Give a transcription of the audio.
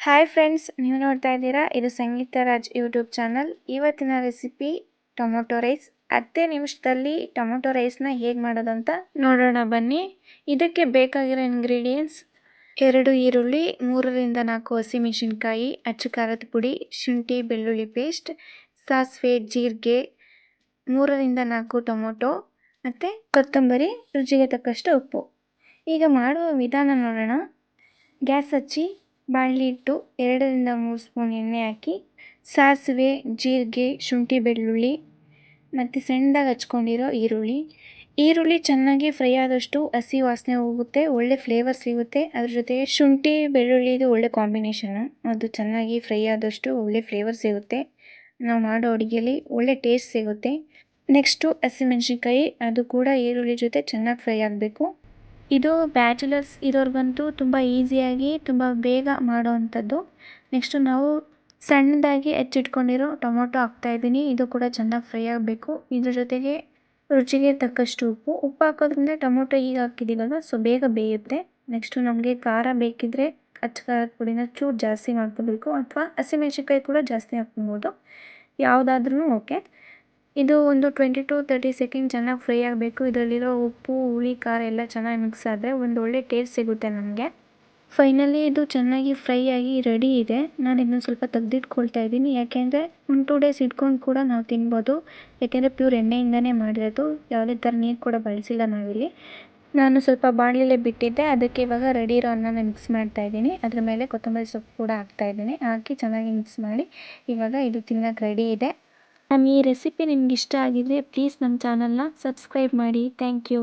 Hi friends, ನೀವು ನೋಡ್ತಾ ಇದ್ದೀರಾ ಇದು ಸಂಗೀತ ರಾಜ್ ಯೂಟ್ಯೂಬ್ ಚಾನಲ್. ಇವತ್ತಿನ ರೆಸಿಪಿ ಟೊಮೊಟೊ ರೈಸ್. 10 ನಿಮಿಷದಲ್ಲಿ ಟೊಮೊಟೊ ರೈಸ್ನ ಹೇಗೆ ಮಾಡೋದು ಅಂತ ನೋಡೋಣ ಬನ್ನಿ. ಇದಕ್ಕೆ ಬೇಕಾಗಿರೋ ಇಂಗ್ರೀಡಿಯೆಂಟ್ಸ್: 2 ಈರುಳ್ಳಿ, 3ರಿಂದ 4 ಹಸಿಮೆಣಸಿನ್ಕಾಯಿ, ಅಚ್ಚ ಖಾರದ ಪುಡಿ, ಶುಂಠಿ ಬೆಳ್ಳುಳ್ಳಿ ಪೇಸ್ಟ್, ಸಾಸಿವೆ, ಜೀರಿಗೆ, 3ರಿಂದ 4 ಟೊಮೊಟೊ ಮತ್ತು ಕೊತ್ತಂಬರಿ, ರುಚಿಗೆ ತಕ್ಕಷ್ಟು ಉಪ್ಪು. ಈಗ ಮಾಡುವ ವಿಧಾನ ನೋಡೋಣ. ಗ್ಯಾಸ್ ಹಚ್ಚಿ ಬಾಣಲಿ ಇಟ್ಟು 2ರಿಂದ 3 ಸ್ಪೂನ್ ಎಣ್ಣೆ ಹಾಕಿ ಸಾಸಿವೆ, ಜೀರಿಗೆ, ಶುಂಠಿ ಬೆಳ್ಳುಳ್ಳಿ ಮತ್ತು ಸಣ್ಣದಾಗಿ ಹಚ್ಕೊಂಡಿರೋ ಈರುಳ್ಳಿ ಚೆನ್ನಾಗಿ ಫ್ರೈ ಆದಷ್ಟು ಹಸಿ ವಾಸನೆ ಹೋಗುತ್ತೆ, ಒಳ್ಳೆ ಫ್ಲೇವರ್ ಸಿಗುತ್ತೆ. ಅದ್ರ ಜೊತೆಗೆ ಶುಂಠಿ ಬೆಳ್ಳುಳ್ಳಿದು ಒಳ್ಳೆ ಕಾಂಬಿನೇಷನು, ಅದು ಚೆನ್ನಾಗಿ ಫ್ರೈ ಆದಷ್ಟು ಒಳ್ಳೆ ಫ್ಲೇವರ್ ಸಿಗುತ್ತೆ. ನಾವು ಮಾಡೋ ಅಡುಗೆಯಲ್ಲಿ ಒಳ್ಳೆ ಟೇಸ್ಟ್ ಸಿಗುತ್ತೆ. ನೆಕ್ಸ್ಟು ಹಸಿಮೆಣಸಿನ್ಕಾಯಿ, ಅದು ಕೂಡ ಈರುಳ್ಳಿ ಜೊತೆ ಚೆನ್ನಾಗಿ ಫ್ರೈ ಆಗಬೇಕು. ಇದು ಬ್ಯಾಚುಲರ್ಸ್ ಇರೋರ್ಗಂತೂ ತುಂಬ ಈಸಿಯಾಗಿ ತುಂಬ ಬೇಗ ಮಾಡೋವಂಥದ್ದು. ನೆಕ್ಸ್ಟು ನಾವು ಸಣ್ಣದಾಗಿ ಹೆಚ್ಚಿಟ್ಕೊಂಡಿರೋ ಟೊಮೊಟೊ ಹಾಕ್ತಾಯಿದ್ದೀನಿ, ಇದು ಕೂಡ ಚೆನ್ನಾಗಿ ಫ್ರೈ ಆಗಬೇಕು. ಇದ್ರ ಜೊತೆಗೆ ರುಚಿಗೆ ತಕ್ಕಷ್ಟು ಉಪ್ಪು ಹಾಕೋದ್ರಿಂದ ಟೊಮೊಟೊ ಈಗ ಹಾಕಿದ್ದೀವಲ್ವ, ಸೊ ಬೇಗ ಬೇಯುತ್ತೆ. ನೆಕ್ಸ್ಟು ನಮಗೆ ಖಾರ ಬೇಕಿದ್ದರೆ ಅಚ್ಚ ಖಾರದ ಪುಡಿನ ಚೂರು ಜಾಸ್ತಿ ಮಾಡ್ಕೋಬೇಕು, ಅಥವಾ ಹಸಿಮೆಣಸಿನ್ಕಾಯಿ ಕೂಡ ಜಾಸ್ತಿ ಹಾಕ್ಕೊಬೋದು, ಯಾವುದಾದ್ರೂ ಓಕೆ. ಇದು ಒಂದು 20 to 30 ಸೆಕೆಂಡ್ ಚೆನ್ನಾಗಿ ಫ್ರೈ ಆಗಬೇಕು. ಇದರಲ್ಲಿರೋ ಉಪ್ಪು, ಹುಳಿ, ಖಾರ ಎಲ್ಲ ಚೆನ್ನಾಗಿ ಮಿಕ್ಸ್ ಆದರೆ ಒಂದು ಒಳ್ಳೆ ಟೇಸ್ಟ್ ಸಿಗುತ್ತೆ ನಮಗೆ. ಫೈನಲಿ ಇದು ಚೆನ್ನಾಗಿ ಫ್ರೈ ಆಗಿ ರೆಡಿ ಇದೆ. ನಾನು ಇನ್ನೊಂದು ಸ್ವಲ್ಪ ತೆಗೆದಿಟ್ಕೊಳ್ತಾ ಇದ್ದೀನಿ, ಯಾಕೆಂದರೆ 1-2 ಡೇಸ್ ಇಟ್ಕೊಂಡು ಕೂಡ ನಾವು ತಿನ್ಬೋದು. ಯಾಕೆಂದರೆ ಪ್ಯೂರ್ ಎಣ್ಣೆಯಿಂದನೇ ಮಾಡಿರೋದು, ಯಾವುದೇ ಥರ ನೀರು ಕೂಡ ಬಳಸಿಲ್ಲ ನಾವಿಲ್ಲಿ. ನಾನು ಸ್ವಲ್ಪ ಬಾಣಲೆಯಲ್ಲೇ ಬಿಟ್ಟಿದ್ದೆ, ಅದಕ್ಕೆ ಇವಾಗ ರೆಡಿ ಇರೋ ಅನ್ನನ ಮಿಕ್ಸ್ ಮಾಡ್ತಾಯಿದ್ದೀನಿ. ಅದ್ರ ಮೇಲೆ ಕೊತ್ತಂಬರಿ ಸೊಪ್ಪು ಕೂಡ ಹಾಕ್ತಾಯಿದ್ದೀನಿ. ಹಾಕಿ ಚೆನ್ನಾಗಿ ಮಿಕ್ಸ್ ಮಾಡಿ ಇವಾಗ ಇದು ತಿನ್ನೋಕೆ ರೆಡಿ ಇದೆ. ನಮ್ಮ ಈ ರೆಸಿಪಿ ನಿಮ್ಗೆ ಇಷ್ಟ ಆಗಿದ್ರೆ ಪ್ಲೀಸ್ ನಮ್ಮ ಚಾನಲ್ನ ಸಬ್ಸ್ಕ್ರೈಬ್ ಮಾಡಿ. Thank you.